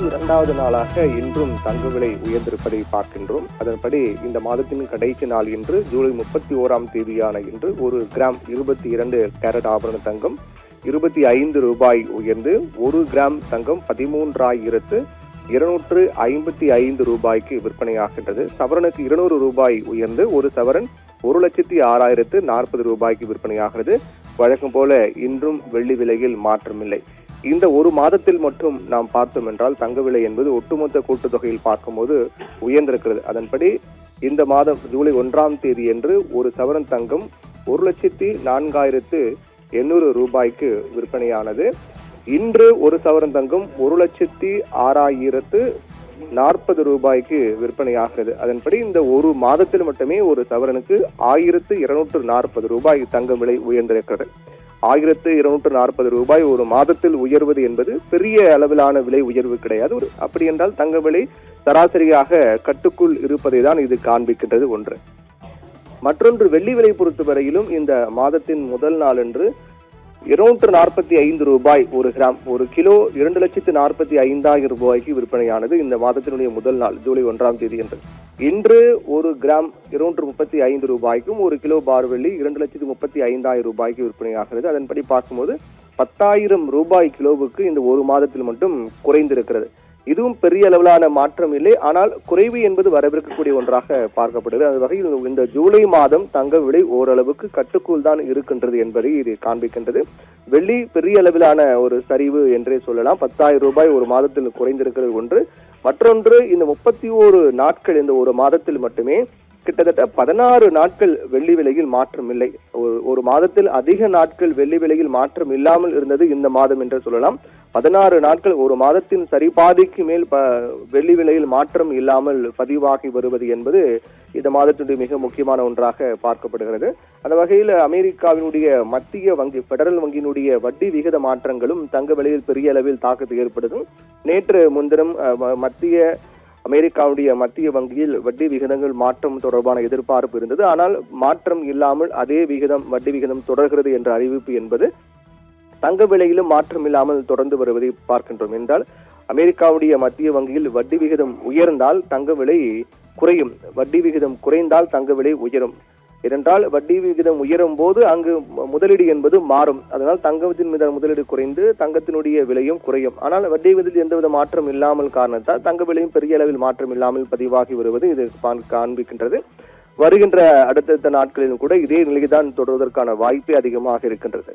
2வது நாளாக இன்றும் தங்க விலை உயர்ந்திருப்பதை பார்க்கின்றோம். அதன்படி இந்த மாதத்தின் கடைசி நாள் இன்று ஜூலை 31ஆம் தேதியான இன்று 1 கிராம் 22 கேரட் ஆபரண தங்கம் 25 ரூபாய் உயர்ந்து 1 கிராம் தங்கம் 13,255 ரூபாய்க்கு விற்பனையாகின்றது. சவரனுக்கு 200 ரூபாய் உயர்ந்து ஒரு சவரன் 1,06,040 ரூபாய்க்கு விற்பனையாகிறது. வழக்கம் போல இன்றும் வெள்ளி விலையில் மாற்றமில்லை. இந்த ஒரு மாதத்தில் மட்டும் நாம் பார்த்தோம் என்றால் தங்க விலை என்பது ஒட்டுமொத்த கூட்டுத்தொகையில் பார்க்கும்போது உயர்ந்திருக்கிறது. அதன்படி இந்த மாதம் ஜூலை 1ஆம் தேதி என்று ஒரு சவரன் தங்கம் 1,04,800 ரூபாய்க்கு விற்பனையானது. இன்று ஒரு சவரன் தங்கம் 1,06,040 ரூபாய்க்கு விற்பனையாகிறது. அதன்படி இந்த ஒரு மாதத்தில் மட்டுமே ஒரு சவரனுக்கு 1,240 ரூபாய் தங்கம் விலை உயர்ந்திருக்கிறது. 1,240 ரூபாய் ஒரு மாதத்தில் உயர்வது என்பது பெரிய அளவிலான விலை உயர்வு கிடையாது. அப்படி என்றால் தங்க விலை சராசரியாக கட்டுக்குள் இருப்பதை தான் இது காண்பிக்கின்றது. ஒன்று. மற்றொன்று, வெள்ளி விலை பொறுத்தவரையிலும் இந்த மாதத்தின் முதல் நாள் என்று 245 ரூபாய் ஒரு கிராம், ஒரு கிலோ 2,45,000 ரூபாய்க்கு விற்பனையானது இந்த மாதத்தினுடைய முதல் நாள் ஜூலை 1ஆம் தேதி என்று. இன்று ஒரு கிராம் 235 ரூபாய்க்கும் ஒரு கிலோ பார் வெள்ளி 2,35,000 ரூபாய்க்கு விற்பனையாகிறது. அதன்படி பார்க்கும்போது 10,000 ரூபாய் கிலோவுக்கு இந்த ஒரு மாதத்தில் மட்டும் குறைந்திருக்கிறது. இதுவும் பெரிய அளவிலான மாற்றம் இல்லை, ஆனால் குறைவு என்பது வரவிருக்கக்கூடிய ஒன்றாக பார்க்கப்படுகிறது. அந்த வகையில் இந்த ஜூலை மாதம் தங்க விலை ஓரளவுக்கு கட்டுக்குள் தான் இருக்கின்றது என்பதை இது காண்பிக்கின்றது. வெள்ளி பெரிய அளவிலான ஒரு சரிவு என்றே சொல்லலாம். 10,000 ரூபாய் ஒரு மாதத்தில் குறைந்திருக்கிறது ஒன்று. மற்றொன்று, இந்த 31 நாட்கள் இந்த ஒரு மாதத்தில் மட்டுமே கிட்டத்தட்ட 16 நாட்கள் வெள்ளி விலையில் மாற்றம் இல்லை. ஒரு மாதத்தில் அதிக நாட்கள் வெள்ளி விலையில் மாற்றம் இல்லாமல் இருந்தது இந்த மாதம் என்று சொல்லலாம். 16 நாட்கள் ஒரு மாதத்தின் சரிபாதிக்கு மேல் வெள்ளி விலையில் மாற்றம் இல்லாமல் பதிவாகி வருவது என்பது இந்த மாதத்தினுடைய மிக முக்கியமான ஒன்றாக பார்க்கப்படுகிறது. அந்த வகையில் அமெரிக்காவினுடைய மத்திய வங்கி, பெடரல் வங்கியினுடைய வட்டி விகித மாற்றங்களும் தங்க விலையில் பெரிய அளவில் தாக்கத்தை ஏற்படுத்தும். நேற்று முன்தினம் அமெரிக்காவுடைய மத்திய வங்கியில் வட்டி விகிதங்கள் மாற்றம் தொடர்பான எதிர்பார்ப்பு இருந்தது. ஆனால் மாற்றம் இல்லாமல் அதே வட்டி விகிதம் தொடர்கிறது என்ற அறிவிப்பு என்பது தங்க விலையிலும் மாற்றம் இல்லாமல் தொடர்ந்து வருவதை பார்க்கின்றோம். என்றால் அமெரிக்காவுடைய மத்திய வங்கியில் வட்டி விகிதம் உயர்ந்தால் தங்க விலை குறையும், வட்டி விகிதம் குறைந்தால் தங்க விலை உயரும். ஏனென்றால் வட்டி விகிதம் உயரும் போது அங்கு முதலீடு என்பது மாறும். அதனால் தங்கத்தின் மீதான முதலீடு குறைந்து தங்கத்தினுடைய விலையும் குறையும். ஆனால் வட்டி விகிதத்தில் எந்தவித மாற்றம் இல்லாமல் காரணத்தால் தங்க விலையும் பெரிய அளவில் மாற்றம் இல்லாமல் பதிவாகி வருவது இது காண்பிக்கின்றது. வருகின்ற அடுத்தடுத்த நாட்களிலும் கூட இதே நிலைதான் தொடர்வதற்கான வாய்ப்பே அதிகமாக இருக்கின்றது.